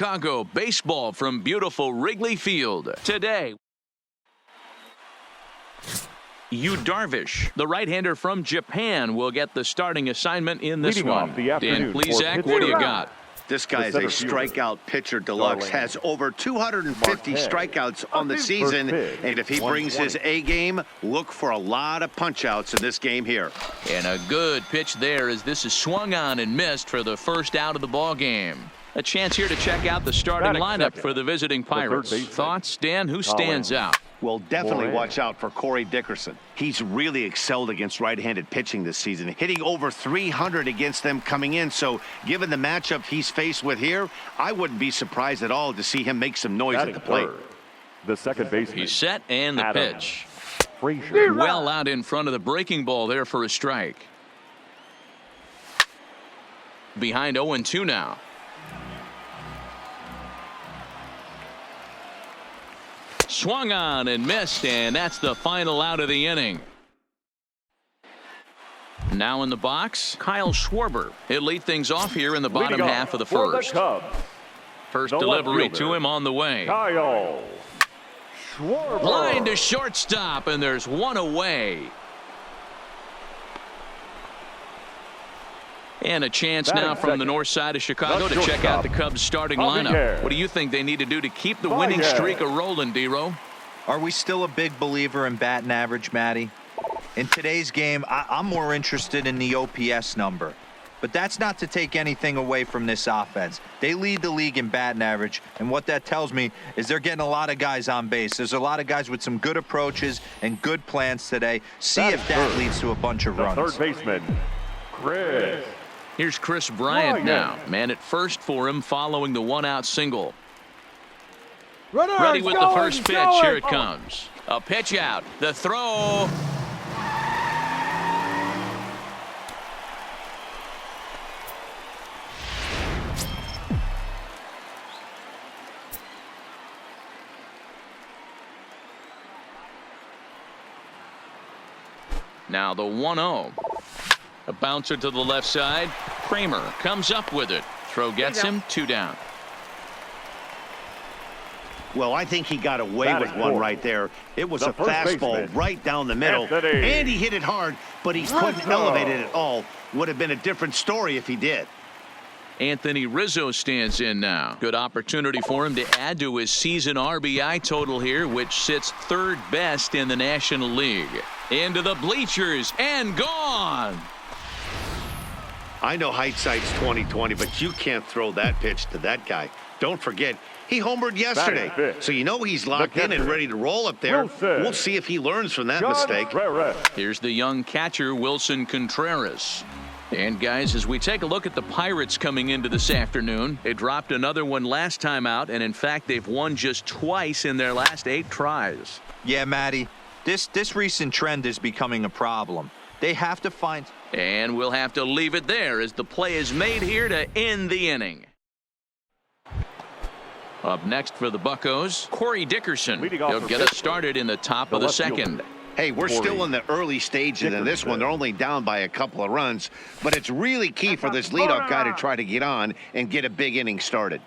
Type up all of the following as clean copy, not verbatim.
Chicago baseball from beautiful Wrigley Field. Today, Darvish, the right-hander from Japan, will get the starting assignment in this one. Dan Plesac, what do you got? This guy is a strikeout pitcher deluxe, has over 250 strikeouts on the season, and if he brings his A game, look for a lot of punch-outs in this game here. And a good pitch there as this is swung on and missed for the first out of the ball game. A chance here to check out the starting lineup for the visiting Pirates. Thoughts, Dan? Who stands out? Well, definitely watch out for Corey Dickerson. He's really excelled against right-handed pitching this season, hitting over 300 against them coming in. So given the matchup he's faced with here, I wouldn't be surprised at all to see him make some noise at the plate. The second baseman. He's set and the pitch. Well out in front of the breaking ball there for a strike. Behind 0-2 now. Swung on and missed, and that's the final out of the inning. Now in the box, Kyle Schwarber. He'll lead things off here in the bottom half of the first. First delivery to him on the way. Kyle Schwarber. Line to shortstop, and there's one away. And a chance now from the north side of Chicago to check out the Cubs starting lineup. What do you think they need to do to keep the winning streak a-rolling, D-Row? Are we still a big believer in batting average, Matty? In today's game, I'm more interested in the OPS number. But that's not to take anything away from this offense. They lead the league in batting average, and what that tells me is they're getting a lot of guys on base. There's a lot of guys with some good approaches and good plans today. See if that leads to a bunch of runs. Third baseman, Chris. Here's Chris Bryant now. Man at first for him following the one-out single. Ready with the first pitch. Here it comes. A pitch out. The throw. Now the 1-0. A bouncer to the left side. Kramer comes up with it. Throw gets him. 2 down. Well, I think he got away with one right there. It was a fastball right down the middle. And he hit it hard, but he couldn't elevate it at all. Would have been a different story if he did. Anthony Rizzo stands in now. Good opportunity for him to add to his season RBI total here, which sits third best in the National League. Into the bleachers and gone. I know hindsight's 20/20, but you can't throw that pitch to that guy. Don't forget, he homered yesterday, so you know he's locked in and ready to roll up there. We'll see if he learns from that mistake. Here's the young catcher, Wilson Contreras. And guys, as we take a look at the Pirates coming into this afternoon, they dropped another one last time out, and in fact, they've won just twice in their last 8 tries. Yeah, Matty, this recent trend is becoming a problem. They have to find... And we'll have to leave it there as the play is made here to end the inning. Up next for the Buccos, Corey Dickerson. He'll get us started in the top of the second. Hey, we're still in the early stages in this one. They're only down by a couple of runs, but it's really key for this leadoff guy to try to get on and get a big inning started.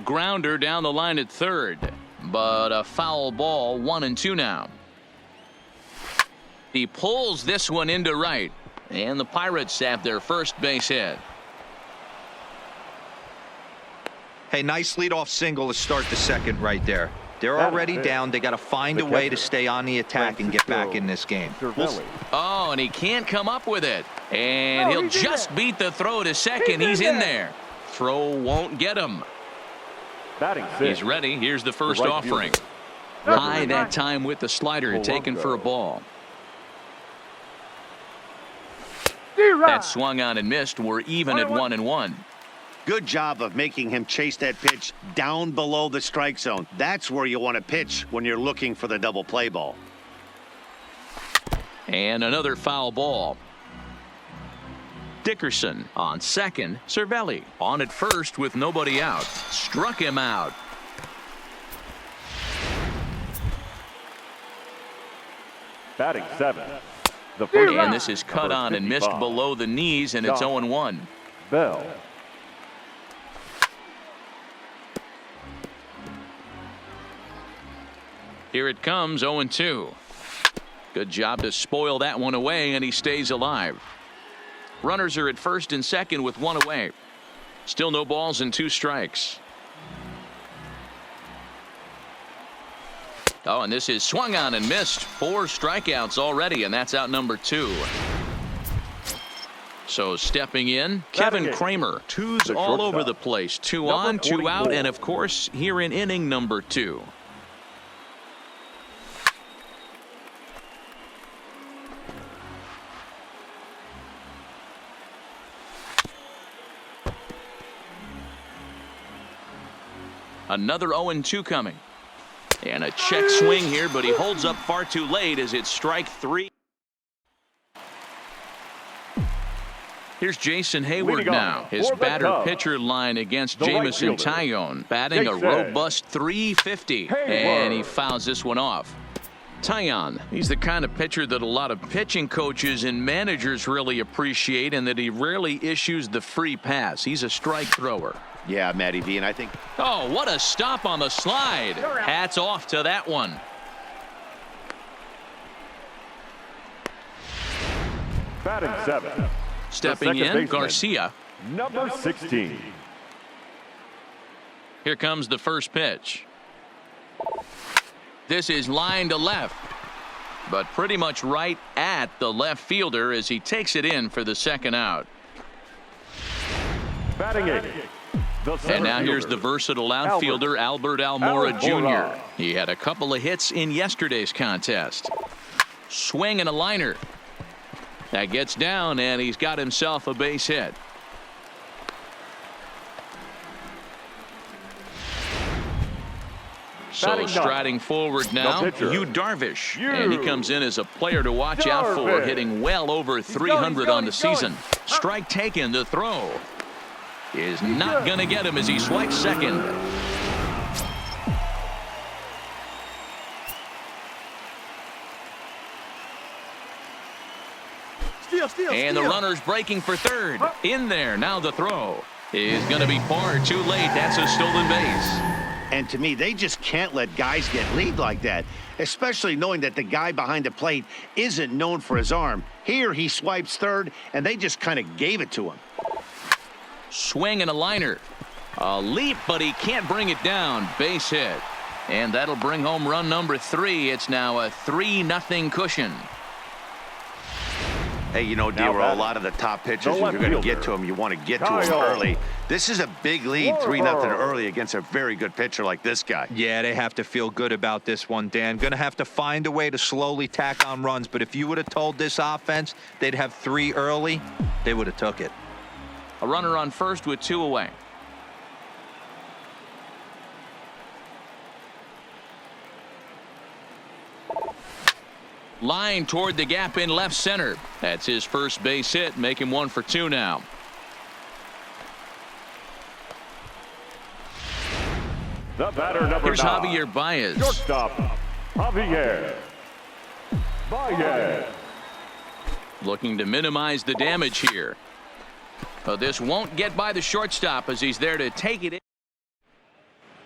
Grounder down the line at third, but a foul ball. 1-2 now. He pulls this one into right, and the Pirates have their first base hit. Hey, nice leadoff single to start the second right there. They're already down. They got to find a way to stay on the attack and get back in this game. Oh, and he can't come up with it. And he'll just beat the throw to second. He's in there. Throw won't get him. He's ready. Here's the first offering. High that time with the slider taken for a ball. That swung on and missed. We're even at 1-1. Good job of making him chase that pitch down below the strike zone. That's where you want to pitch when you're looking for the double play ball. And another foul ball. Dickerson on second. Cervelli on at first with nobody out. Struck him out. Batting 7. And this is cut on and missed below the knees, and it's 0-1. Bell. Here it comes, 0-2. Good job to spoil that one away, and he stays alive. Runners are at first and second with one away. Still no balls and 2 strikes. Oh, and this is swung on and missed. 4 strikeouts already, and that's out number 2. So stepping in, Kevin Kramer. 2s all over the place. 2 on, 2 out, and of course, here in inning number 2. Another 0-2 coming. And a check swing here, but he holds up far too late as it's strike 3. Here's Jason Hayward now. His batter-pitcher line against Jamison Tyone, batting a robust .350, and he fouls this one off. Tyone, he's the kind of pitcher that a lot of pitching coaches and managers really appreciate, and that he rarely issues the free pass. He's a strike thrower. Yeah, Matty V, and I think... Oh, what a stop on the slide. Hats off to that one. Batting 7. Stepping in, Garcia. Number 16. Here comes the first pitch. This is line to left, but pretty much right at the left fielder as he takes it in for the second out. Batting 8. And now here's the versatile outfielder, Albert Almora Jr. He had a couple of hits in yesterday's contest. Swing and a liner. That gets down, and he's got himself a base hit. So striding forward now, Darvish. And he comes in as a player to watch out for, hitting well over 300 on the season. Strike taken, the throw is not going to get him as he swipes second. And the runner's breaking for third. In there, now the throw is going to be far too late. That's a stolen base. And to me, they just can't let guys get lead like that, especially knowing that the guy behind the plate isn't known for his arm. Here he swipes third, and they just kind of gave it to him. Swing and a liner. A leap, but he can't bring it down. Base hit. And that'll bring home run number 3. It's now a 3-0 cushion. Hey, you know, Dero, a lot of the top pitchers, if you're going to get to them, you want to get to them early. This is a big lead, 3-0 early against a very good pitcher like this guy. Yeah, they have to feel good about this one, Dan. Going to have to find a way to slowly tack on runs, but if you would have told this offense they'd have 3 early, they would have took it. A runner on first with 2 away. Line toward the gap in left center. That's his first base hit. Make him 1 for 2 now. The batter, number Here's 9. Javier Baez. Shortstop, Javier Baez. Looking to minimize the damage here. This won't get by the shortstop as he's there to take it in.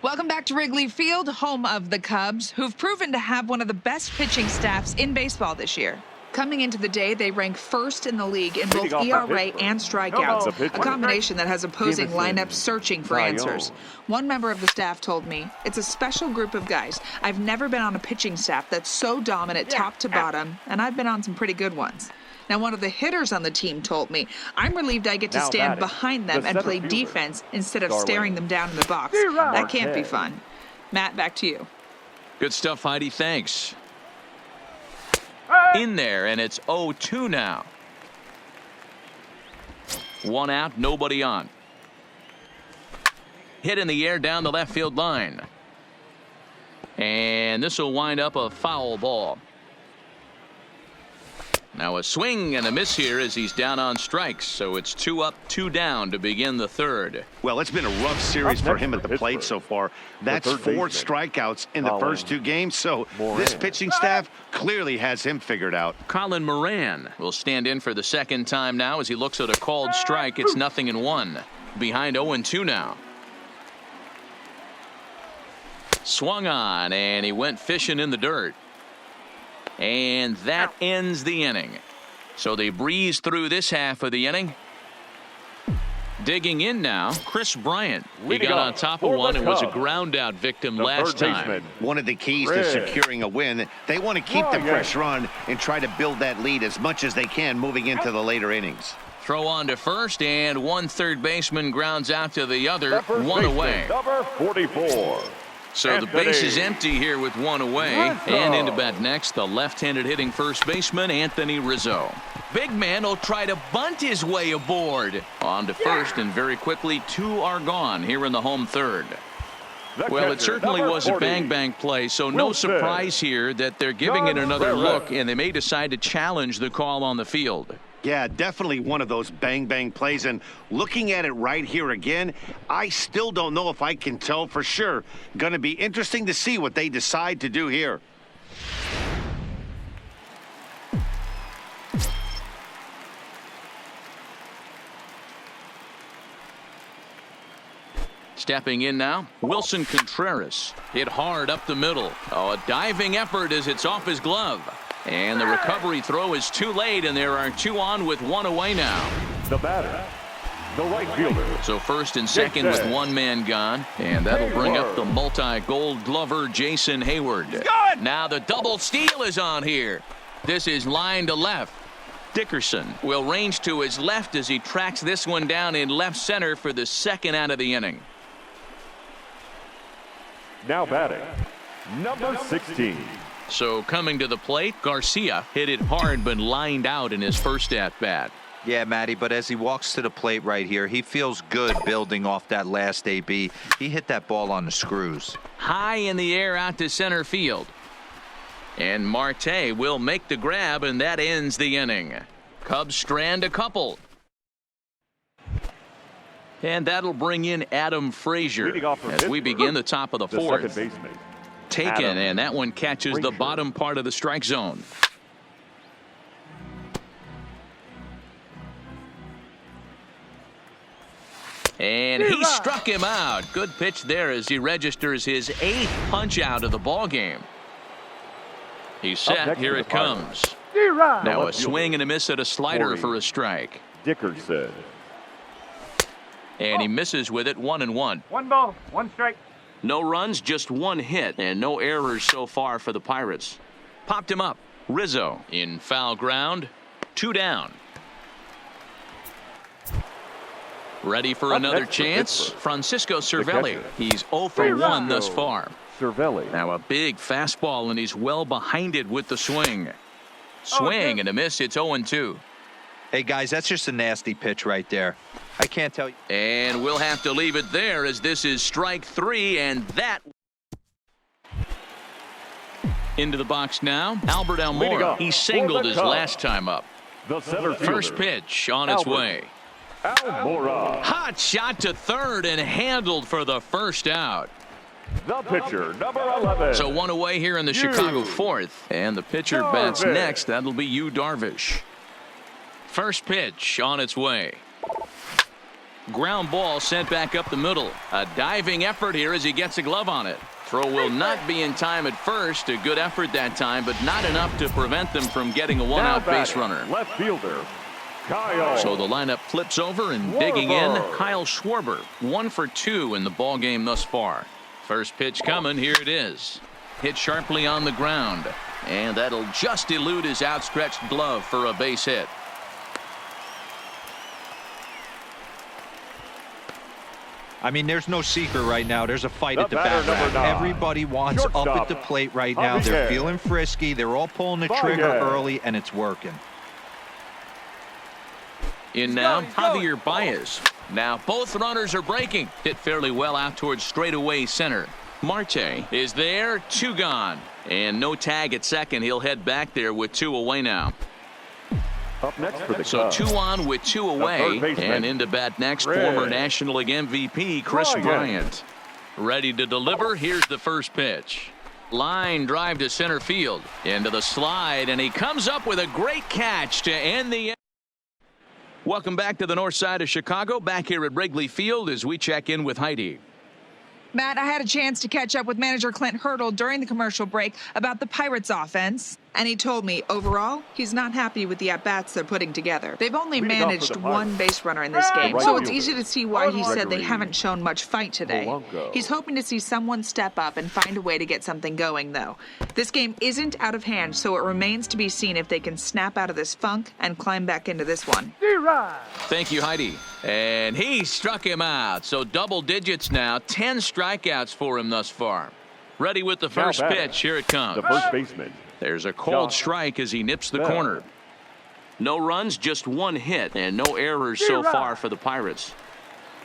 Welcome back to Wrigley Field, home of the Cubs, who've proven to have one of the best pitching staffs in baseball this year. Coming into the day, they rank first in the league in both ERA and strikeouts, a combination that has opposing lineups searching for answers. One member of the staff told me, "It's a special group of guys. I've never been on a pitching staff that's so dominant top to bottom, and I've been on some pretty good ones." Now, one of the hitters on the team told me, "I'm relieved I get to stand behind them and play defense instead of staring them down in the box. That can't be fun." Matt, back to you. Good stuff, Heidi. Thanks. In there, and it's 0-2 now. 1 out, nobody on. Hit in the air down the left field line. And this will wind up a foul ball. Now a swing and a miss here as he's down on strikes. So it's 2 up, 2 down to begin the third. Well, it's been a rough series for him at the plate so far. That's 4 strikeouts in the first 2 games. So this pitching staff clearly has him figured out. Colin Moran will stand in for the second time now as he looks at a called strike. It's 0-1. Behind 0-2 now. Swung on, and he went fishing in the dirt. And that ends the inning. So they breeze through this half of the inning. Digging in now, Chris Bryant. He got on top of one and was a ground out victim last time. One of the keys to securing a win, they want to keep the pressure on and try to build that lead as much as they can moving into the later innings. Throw on to first, and one third baseman grounds out to the other, one away. Number 44. So the base is empty here with one away. And into bat next, the left-handed hitting first baseman, Anthony Rizzo. Big man will try to bunt his way aboard. On to first, and very quickly, two are gone here in the home third. Well, it certainly was a bang-bang play, so no surprise here that they're giving it another look, and they may decide to challenge the call on the field. Yeah, definitely one of those bang-bang plays. And looking at it right here again, I still don't know if I can tell for sure. Going to be interesting to see what they decide to do here. Stepping in now, Wilson Contreras. Hit hard up the middle. Oh, a diving effort as it's off his glove. And the recovery throw is too late, and there are two on with one away now. The batter, the right fielder. So first and second with one man gone, and that'll bring up the multi-gold glover Jason Hayward. Now the double steal is on here. This is line to left. Dickerson will range to his left as he tracks this one down in left center for the second out of the inning. Now batting, number 16. So coming to the plate, Garcia hit it hard but lined out in his first at-bat. Yeah, Matty, but as he walks to the plate right here, he feels good building off that last AB. He hit that ball on the screws. High in the air out to center field. And Marte will make the grab, and that ends the inning. Cubs strand a couple. And that'll bring in Adam Frazier as we begin the top of the fourth. Taken, and that one catches the bottom part of the strike zone. And he struck him out. Good pitch there as he registers his 8th punch out of the ball game. He's set. Here it comes. Now a swing and a miss at a slider for a strike. Dickerson. And he misses with it, 1-1. 1 ball, 1 strike. No runs, just 1 hit, and no errors so far for the Pirates. Popped him up. Rizzo in foul ground. 2 down. Ready for another chance. Francisco Cervelli. He's 0 for 1 thus far. Cervelli. Now a big fastball, and he's well behind it with the swing. Swing and a miss. It's 0-2. Hey, guys, that's just a nasty pitch right there. I can't tell you. And we'll have to leave it there as this is strike 3, and that. Into the box now. Albert Almora. He singled his last time up. The center fielder. First pitch on its way. Almora. Hot shot to third and handled for the first out. The pitcher, number 11. So one away here in the Chicago fourth. And the pitcher bats next. That'll be Darvish. First pitch on its way. Ground ball sent back up the middle. A diving effort here as he gets a glove on it. Throw will not be in time at first. A good effort that time, but not enough to prevent them from getting a one-out base runner. Left fielder, Kyle. So the lineup flips over, and digging in, Kyle Schwarber. 1 for 2 in the ball game thus far. First pitch coming. Here it is. Hit sharply on the ground, and that'll just elude his outstretched glove for a base hit. I mean, there's no secret right now. There's a fight at the bat rack. Everybody wants up at the plate right now. They're feeling frisky. They're all pulling the trigger early, and it's working. In now, Javier Baez. Now both runners are breaking. Hit fairly well out towards straightaway center. Marte is there, 2 gone. And no tag at second. He'll head back there with 2 away now. Up next for the So Cubs. 2 on with 2 away, and into bat next, former National League MVP Chris Bryant. Ready to deliver. Here's the first pitch. Line drive to center field. Into the slide, and he comes up with a great catch to end the. Welcome back to the north side of Chicago. Back here at Wrigley Field as we check in with Heidi. Matt, I had a chance to catch up with manager Clint Hurdle during the commercial break about the Pirates offense, and he told me overall he's not happy with the at-bats they're putting together. They've only managed one base runner in this game, so it's easy to see why he said they haven't shown much fight today. He's hoping to see someone step up and find a way to get something going, though. This game isn't out of hand, so it remains to be seen if they can snap out of this funk and climb back into this one. Thank you, Heidi. And he struck him out. So double digits now. 10 strikeouts for him thus far. Ready with the first pitch. Here it comes. The first baseman. There's a cold strike as he nips the corner. No runs, just one hit, and no errors so far for the Pirates.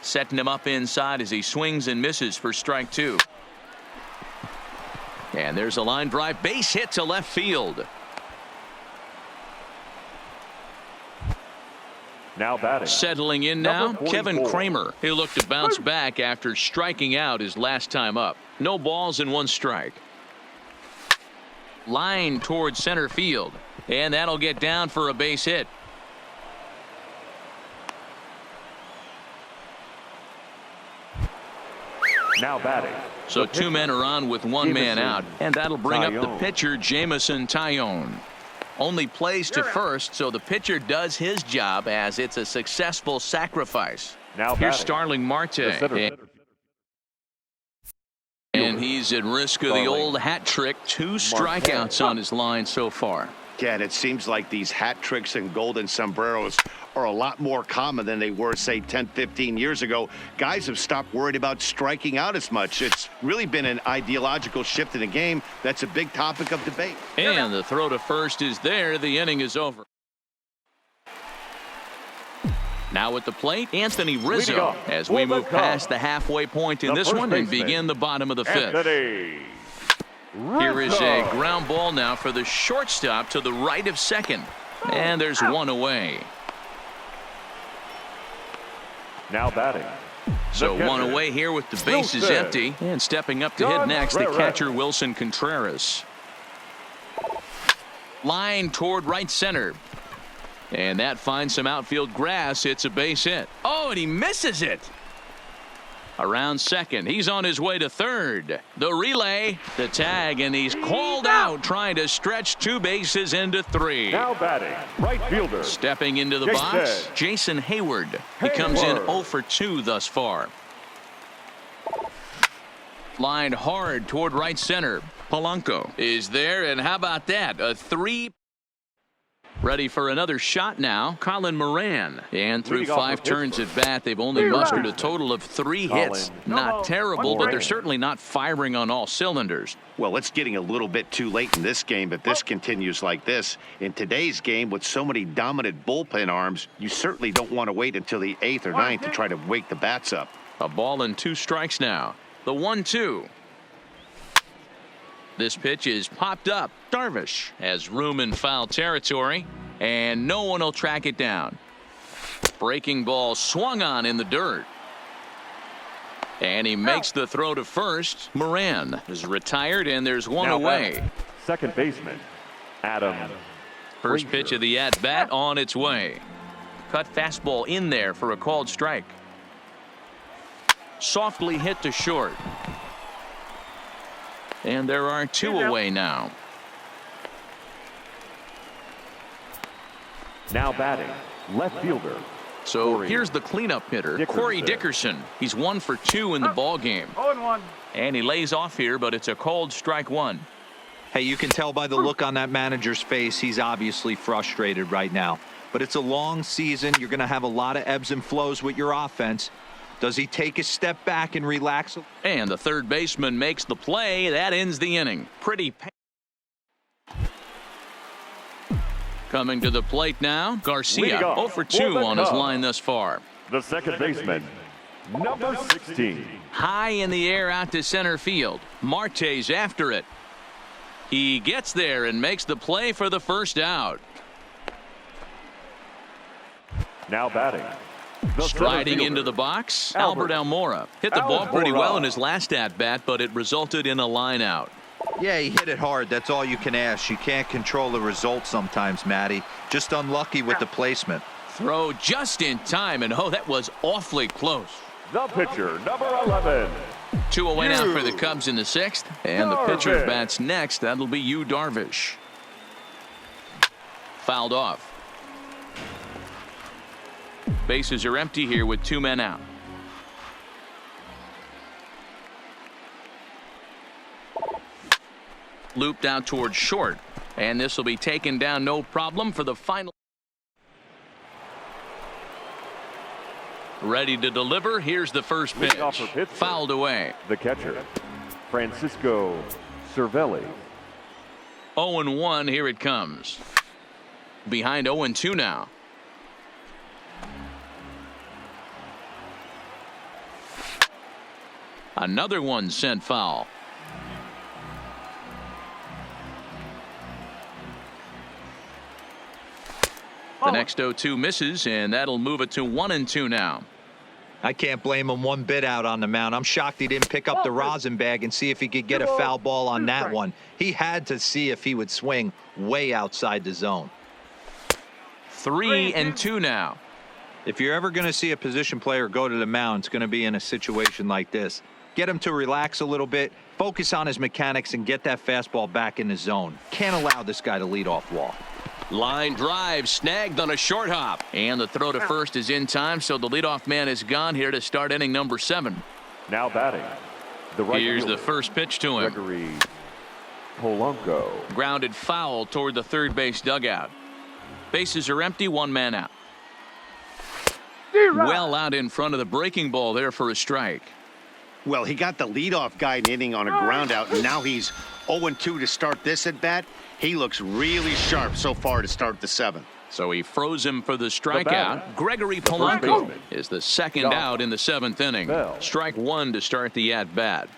Setting him up inside as he swings and misses for strike 2. And there's a line drive. Base hit to left field. Now batting. Settling in now, Kevin Kramer. He'll look to bounce back after striking out his last time up. No balls and 1 strike. Line towards center field. And that'll get down for a base hit. Now batting. So 2 men are on with 1 man out. And that'll bring up the pitcher, Jamison Tyone. Only plays to first, so the pitcher does his job as it's a successful sacrifice. Now here's Starling Marte. And he's at risk of the old hat trick. 2 strikeouts on his line so far. Yeah, and it seems like these hat tricks and golden sombreros are a lot more common than they were, say, 10, 15 years ago. Guys have stopped worried about striking out as much. It's really been an ideological shift in the game. That's a big topic of debate. And the throw to first is there. The inning is over. Now at the plate, Anthony Rizzo, as we move past the halfway point in this one and begin the bottom of the 5th. Here is a ground ball now for the shortstop to the right of second. And there's 1 away. Now batting. So 1 away here with the bases empty. And stepping up to hit next, the catcher Wilson Contreras. Line toward right center. And that finds some outfield grass. It's a base hit. Oh, and he misses it. Around second. He's on his way to third. The relay, the tag, and he's called out trying to stretch 2 bases into 3. Now batting, right fielder. Stepping into the box, Jason Hayward. He comes in 0 for 2 thus far. Lined hard toward right center. Polanco is there, and how about that? A 3. Ready for another shot now, Colin Moran. And through 5 turns at bat, they've only mustered a total of 3 hits. Not terrible, but they're certainly not firing on all cylinders. Well, it's getting a little bit too late in this game if this continues like this. In today's game, with so many dominant bullpen arms, you certainly don't want to wait until the 8th or 9th to try to wake the bats up. A ball and 2 strikes now. The 1-2. This pitch is popped up. Darvish has room in foul territory, and no one will track it down. Breaking ball swung on in the dirt. And he makes the throw to first. Moran is retired, and there's 1 away. Second baseman, Adam. First pitch of the at-bat on its way. Cut fastball in there for a called strike. Softly hit to short. And there are 2 away now. Now batting, left fielder. So here's the cleanup hitter, Corey Dickerson. He's 1 for 2 in the ball game. 0-1. And he lays off here, but it's a called strike 1. Hey, you can tell by the look on that manager's face, he's obviously frustrated right now. But it's a long season. You're going to have a lot of ebbs and flows with your offense. Does he take a step back and relax? And the third baseman makes the play. That ends the inning. Pretty. Coming to the plate now, Garcia 0 for 2 on his line thus far. The second baseman, number 16. High in the air out to center field. Marte's after it. He gets there and makes the play for the first out. Now batting. Striding into the box, Albert Almora. Hit the ball pretty well in his last at-bat, but it resulted in a line out. Yeah, he hit it hard. That's all you can ask. You can't control the result sometimes, Matty. Just unlucky with the placement. Throw just in time, and oh, that was awfully close. The pitcher, number 11. Two away now for the Cubs in the 6th. And the pitcher bats next. That'll be Darvish. Fouled off. Bases are empty here with 2 men out. Looped out towards short. And this will be taken down no problem for the final. Ready to deliver. Here's the first pitch. Fouled away. The catcher, Francisco Cervelli. 0-1. Here it comes. Behind 0-2 now. Another one sent foul. The next 0-2 misses, and that'll move it to 1-2 now. I can't blame him one bit out on the mound. I'm shocked he didn't pick up the rosin bag and see if he could get a foul ball on that one. He had to see if he would swing way outside the zone. 3-2 now. If you're ever going to see a position player go to the mound, it's going to be in a situation like this. Get him to relax a little bit, focus on his mechanics, and get that fastball back in the zone. Can't allow this guy to lead off walk. Line drive snagged on a short hop. And the throw to first is in time, so the leadoff man is gone here to start inning number 7. Now batting, the right Here's fielder, the first pitch to him. Gregory Polanco. Grounded foul toward the third base dugout. Bases are empty, 1 man out. Well out in front of the breaking ball there for a strike. Well, he got the leadoff guy in inning on a ground out, and now he's 0-2 to start this at bat. He looks really sharp so far to start the 7th. So he froze him for the strikeout. Gregory Polanco is the second out in the 7th inning. Strike 1 to start the at-bat.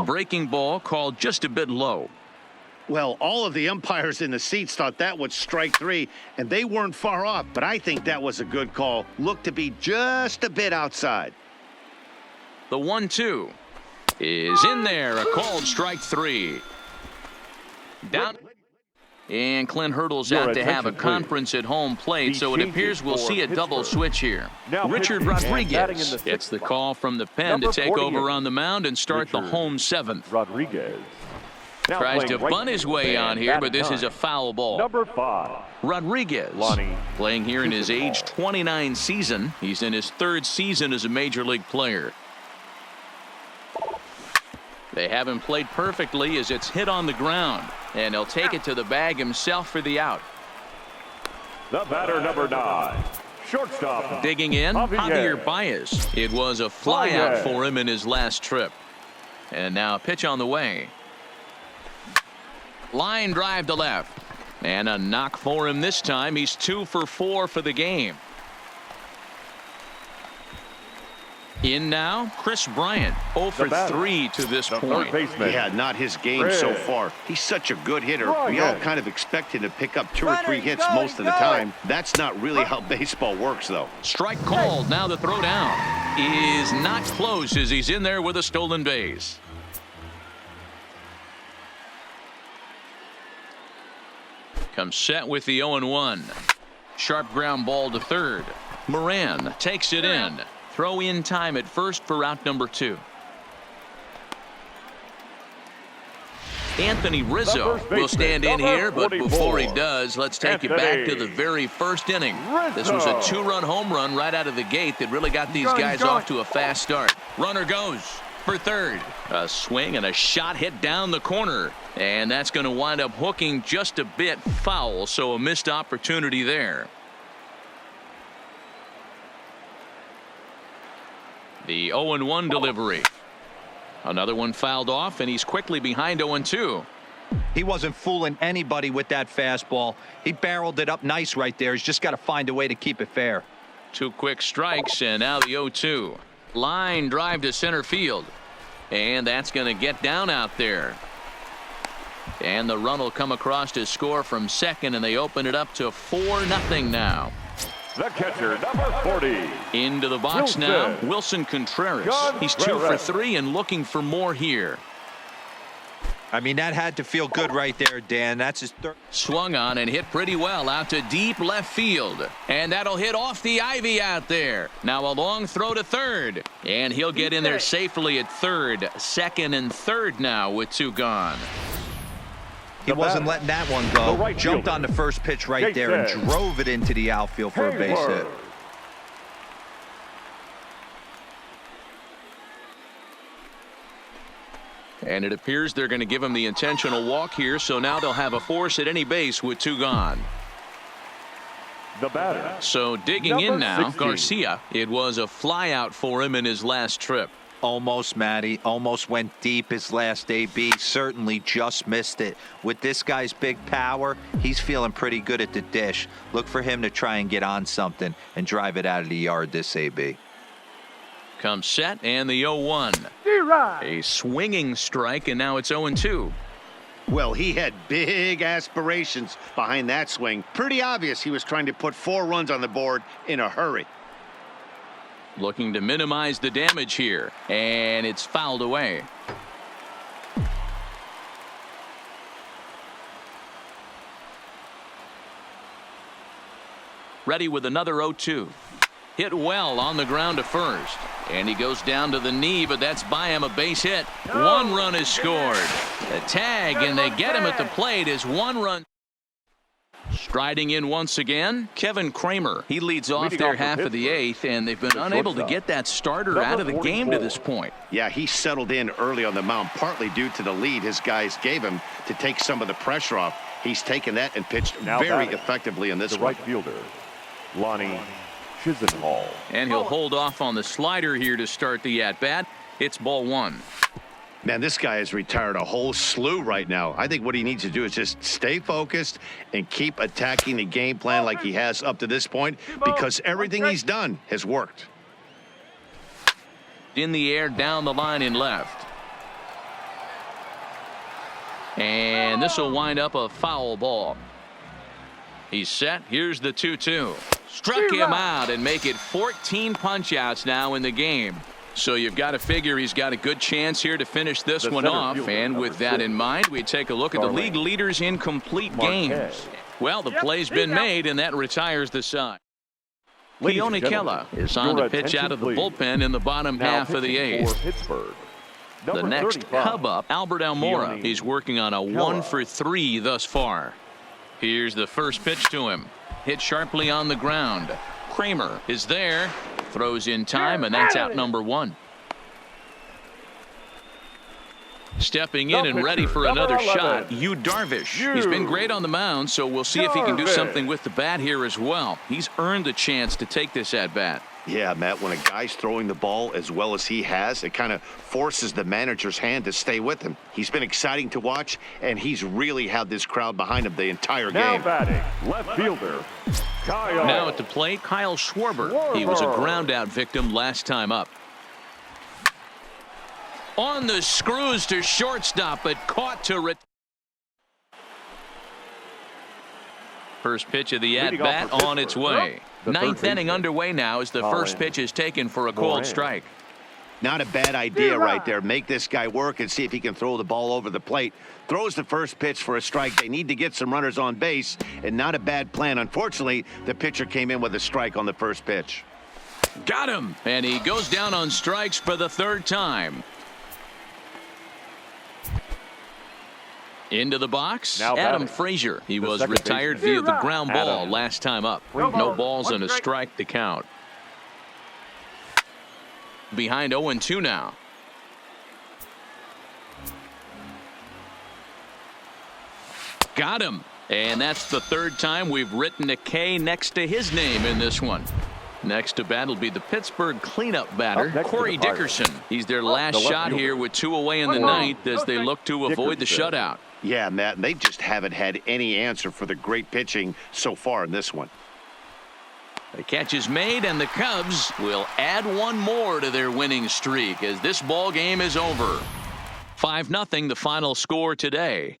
Breaking ball called just a bit low. Well, all of the umpires in the seats thought that was strike 3, and they weren't far off, but I think that was a good call. Looked to be just a bit outside. The 1-2 is in there. A called strike 3. Down. And Clint Hurdle's out to have a conference at home plate, so it appears we'll see a double switch here. Richard Rodriguez gets the call from the pen to take over on the mound and start the home 7th. Rodriguez. Tries to bunt his way on here, but this is a foul ball. Number 5. Rodriguez playing here in his age 29 season. He's in his 3rd season as a major league player. They haven't played perfectly as it's hit on the ground, and he'll take it to the bag himself for the out. The batter, number 9. Shortstop. Digging in, Javier Baez. It was a flyout for him in his last trip. And now a pitch on the way. Line drive to left. And a knock for him this time. He's 2 for 4 for the game. In now, Chris Bryant. 0 for 3 to this point. Yeah, not his game so far. He's such a good hitter. We all kind of expect him to pick up 2 or 3 hits most of the time. That's not really how baseball works, though. Strike called. Now the throw down is not close as he's in there with a stolen base. Comes set with the 0-1. Sharp ground ball to third. Moran takes it in. Throw in time at first for out number 2. Anthony Rizzo will stand in here, but before he does, let's take you back to the very first inning. This was a 2-run home run right out of the gate that really got these guys off to a fast start. Runner goes for third. A swing and a shot hit down the corner. And that's going to wind up hooking just a bit foul, so a missed opportunity there. The 0-1 delivery. Another one fouled off, and he's quickly behind 0-2. He wasn't fooling anybody with that fastball. He barreled it up nice right there. He's just got to find a way to keep it fair. 2 quick strikes, and now the 0-2. Line drive to center field. And that's going to get down out there. And the run will come across to score from second, and they open it up to 4-0 now. The catcher, number 40. Into the box now, Wilson Contreras. He's 2 for 3 and looking for more here. I mean, that had to feel good right there, Dan. That's his third. Swung on and hit pretty well out to deep left field. And that'll hit off the ivy out there. Now a long throw to third. And he'll get in there safely at third. Second and third now with 2 gone. He wasn't letting that one go. Right Jumped fielder. on the first pitch right there and drove it into the outfield for a base hit. And it appears they're going to give him the intentional walk here, so now they'll have a force at any base with 2 gone. The batter. So digging Number in now, 16. Garcia. It was a fly out for him in his last trip. Almost, Matty. Almost went deep his last AB. Certainly just missed it. With this guy's big power, he's feeling pretty good at the dish. Look for him to try and get on something and drive it out of the yard this AB. Comes set and the 0-1. A swinging strike, and now it's 0-2. Well, he had big aspirations behind that swing. Pretty obvious he was trying to put 4 runs on the board in a hurry. Looking to minimize the damage here, and it's fouled away. Ready with another 0-2. Hit well on the ground to first. And he goes down to the knee, but that's by him, a base hit. 1 run is scored. A tag, and they get him at the plate as 1 run. Striding in once again, Kevin Kramer. He leads off their half of the 8th, and they've been unable to get that starter out of the game to this point. Yeah, he settled in early on the mound, partly due to the lead his guys gave him to take some of the pressure off. He's taken that and pitched very effectively in this one. Right fielder, Lonnie Chisenhall. And he'll hold off on the slider here to start the at-bat. It's ball 1. Man, this guy has retired a whole slew right now. I think what he needs to do is just stay focused and keep attacking the game plan like he has up to this point, because everything he's done has worked. In the air, down the line in left. And this will wind up a foul ball. He's set. Here's the 2-2. Struck him out and make it 14 punch-outs now in the game. So you've got to figure he's got a good chance here to finish this one off. And with that in mind, we take a look at the league leaders in complete games. Well, the play's been made, and that retires the side. Keone Kela is on to pitch out of the bullpen in the bottom half of the 8th. The next Cub up, Albert Almora. He's working on a 1-for-3 thus far. Here's the first pitch to him. Hit sharply on the ground. Kramer is there. Throws in time, and that's out number 1. Stepping in and ready for another shot, Darvish. He's been great on the mound, so we'll see if he can do something with the bat here as well. He's earned the chance to take this at-bat. Yeah, Matt, when a guy's throwing the ball as well as he has, it kind of forces the manager's hand to stay with him. He's been exciting to watch, and he's really had this crowd behind him the entire game. Now batting, left fielder, Kyle. Now at the plate, Kyle Schwarber. He was a ground-out victim last time up. On the screws to shortstop, but caught to first pitch of the at-bat on its way. Ninth inning underway now as the first pitch is taken for a cold strike. Not a bad idea right there. Make this guy work and see if he can throw the ball over the plate. Throws the first pitch for a strike. They need to get some runners on base, and not a bad plan. Unfortunately, the pitcher came in with a strike on the first pitch. Got him, and he goes down on strikes for the 3rd time. Into the box, now Adam Frazier. He was retired via the ground ball last time up. No balls and a strike to count. Behind 0-2 now. Got him. And that's the 3rd time we've written a K next to his name in this one. Next to bat will be the Pittsburgh cleanup batter, Corey Dickerson. He's their last shot here with 2 away in the 9th as they look to avoid the shutout. Yeah, Matt, and they just haven't had any answer for the great pitching so far in this one. The catch is made, and the Cubs will add 1 more to their winning streak as this ball game is over. 5-0 the final score today.